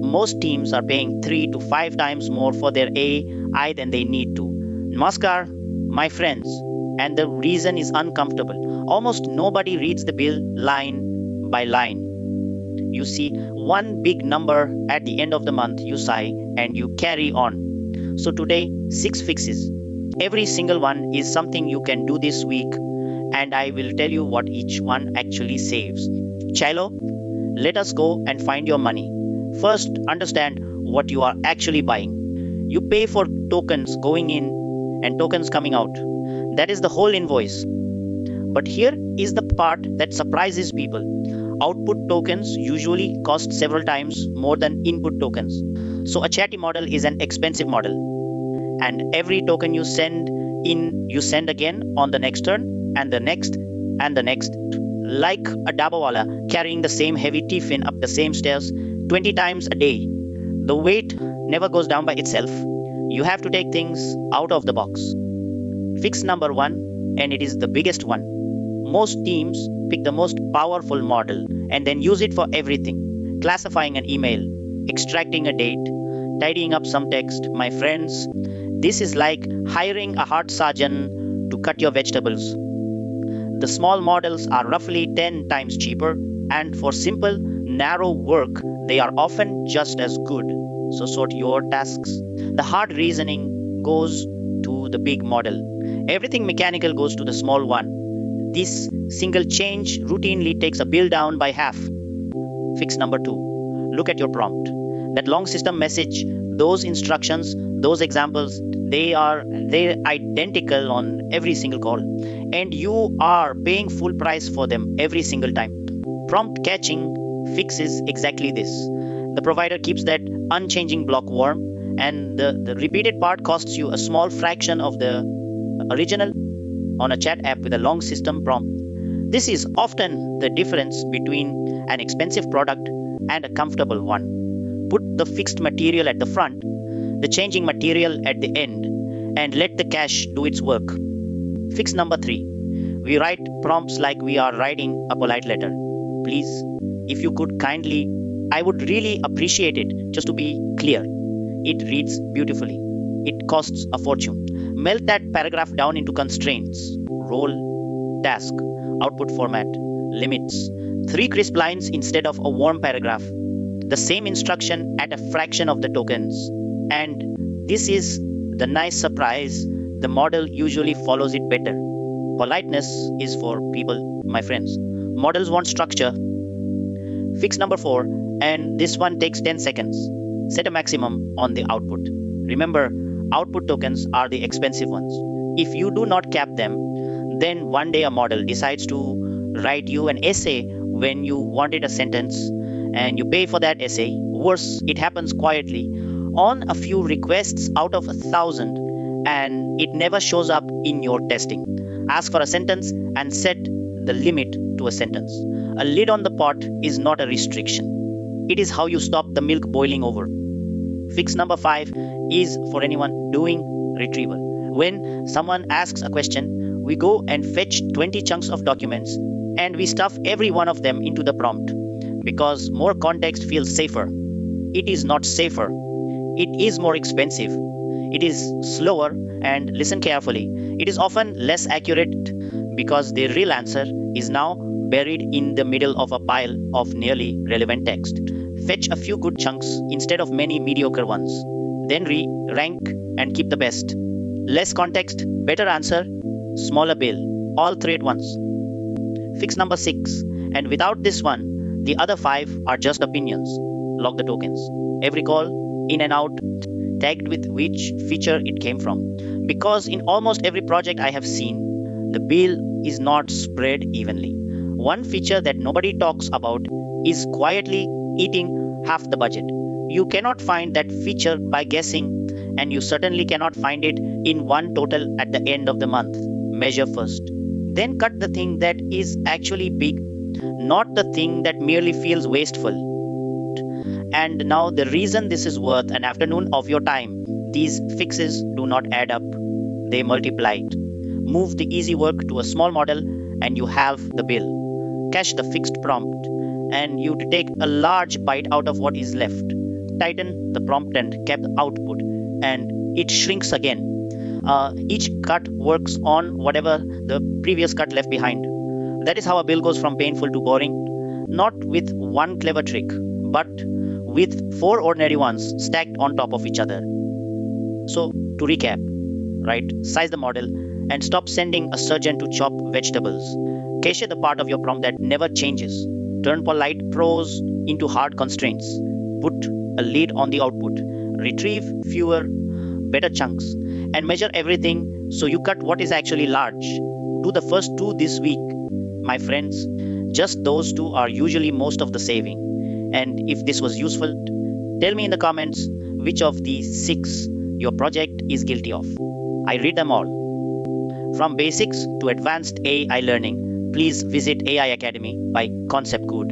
most teams are paying 3 to 5 times more for their AI than they need to. Namaskar, my friends. And the reason is uncomfortable. Almost nobody reads the bill line by line. You see one big number at the end of the month, you sigh, and you carry on. So today, 6 fixes. Every single one is something you can do this week, and I will tell you what each one actually saves. Chilo, let us go and find your money. First, understand what you are actually buying. You pay for tokens going in and tokens coming out. That is the whole invoice. But here is the part that surprises people. Output tokens usually cost several times more than input tokens. So a chatty model is an expensive model. And every token you send in, you send again on the next turn, and the next, and the next. Like a dabawala carrying the same heavy tiffin up the same stairs 20 times a day. The weight never goes down by itself. You have to take things out of the box. Fix number 1, and it is the biggest one. Most teams pick the most powerful model and then use it for everything. Classifying an email, extracting a date, tidying up some text. My friends, this is like hiring a heart surgeon to cut your vegetables. The small models are roughly 10 times cheaper, and for simple, narrow work, they are often just as good. So sort your tasks. The hard reasoning goes to the big model. Everything mechanical goes to the small one. This single change routinely takes a bill down by half. Fix number 2. Look at your prompt. That long system message, those instructions, those examples, they're identical on every single call, and you are paying full price for them every single time. Prompt catching fixes exactly this. The provider keeps that unchanging block warm, and the repeated part costs you a small fraction of the original on a chat app with a long system prompt. This is often the difference between an expensive product and a comfortable one. Put the fixed material at the front, the changing material at the end, and let the cash do its work. Fix number 3. We write prompts like we are writing a polite letter. Please, if you could kindly, I would really appreciate it. Just to be clear, it reads beautifully. It costs a fortune. Melt that paragraph down into constraints. Role, task, output format, limits. 3 crisp lines instead of a warm paragraph. The same instruction at a fraction of the tokens. And this is the nice surprise. The model usually follows it better. Politeness is for people, my friends. Models want structure. Fix number 4, and this one takes 10 seconds. Set a maximum on the output. Remember, output tokens are the expensive ones. If you do not cap them, then one day a model decides to write you an essay when you wanted a sentence, and you pay for that essay. Worse, it happens quietly on a few requests out of 1,000, and it never shows up in your testing. Ask for a sentence and set the limit to a sentence. A lid on the pot is not a restriction. It is how you stop the milk boiling over. Fix number 5 is for anyone doing retrieval. When someone asks a question, we go and fetch 20 chunks of documents and we stuff every one of them into the prompt because more context feels safer. It is not safer. It is more expensive. It is slower, and listen carefully, it is often less accurate because the real answer is now buried in the middle of a pile of nearly relevant text. Fetch a few good chunks instead of many mediocre ones. Then rank and keep the best. Less context, better answer, smaller bill. All 3 at once. Fix number 6. And without this one, the other 5 are just opinions. Log the tokens. Every call, in and out, tagged with which feature it came from. Because in almost every project I have seen, the bill is not spread evenly. One feature that nobody talks about is quietly eating half the budget. You cannot find that feature by guessing, and you certainly cannot find it in one total at the end of the month. Measure first. Then cut the thing that is actually big, not the thing that merely feels wasteful. And now the reason this is worth an afternoon of your time, these fixes do not add up. They multiply it. Move the easy work to a small model and you have the bill. Cache the fixed prompt and you take a large bite out of what is left. tighten the prompt and cap the output, and it shrinks again. Each cut works on whatever the previous cut left behind. That is how a bill goes from painful to boring, not with one clever trick, but with four ordinary ones stacked on top of each other. So, to recap, right, size the model and stop sending a surgeon to chop vegetables. Cache the part of your prompt that never changes. Turn polite prose into hard constraints. Put a lid on the output. Retrieve fewer, better chunks. And measure everything so you cut what is actually large. Do the first two this week, my friends. Just those two are usually most of the saving. And if this was useful, tell me in the comments which of these six your project is guilty of. I read them all. From basics to advanced AI learning, please visit AI Academy by Concept Good.